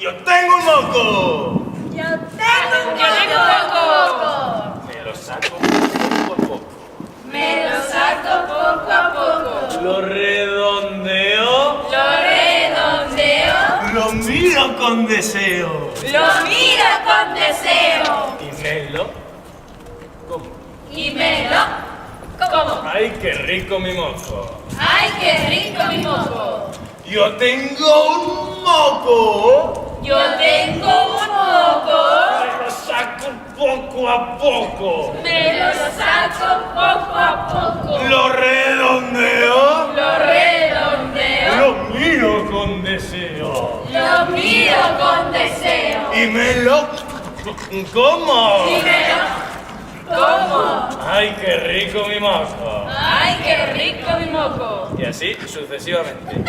¡Yo tengo un moco! Yo tengo un moco. Me lo saco poco a poco. Me lo saco poco a poco. Lo redondeo. Lo redondeo. Lo miro con deseo. Lo miro con deseo. Y me lo como. Y me lo como. ¡Ay, qué rico mi moco! ¡Ay, qué rico mi moco! ¡Yo tengo un moco! Yo tengo un moco. Me lo saco poco a poco. Me lo saco poco a poco. Lo redondeo. Lo redondeo. Lo miro con deseo. Lo miro con deseo. Y me lo como. Y me lo como. ¡Ay, qué rico mi moco! ¡Ay, qué rico mi moco! Y así sucesivamente.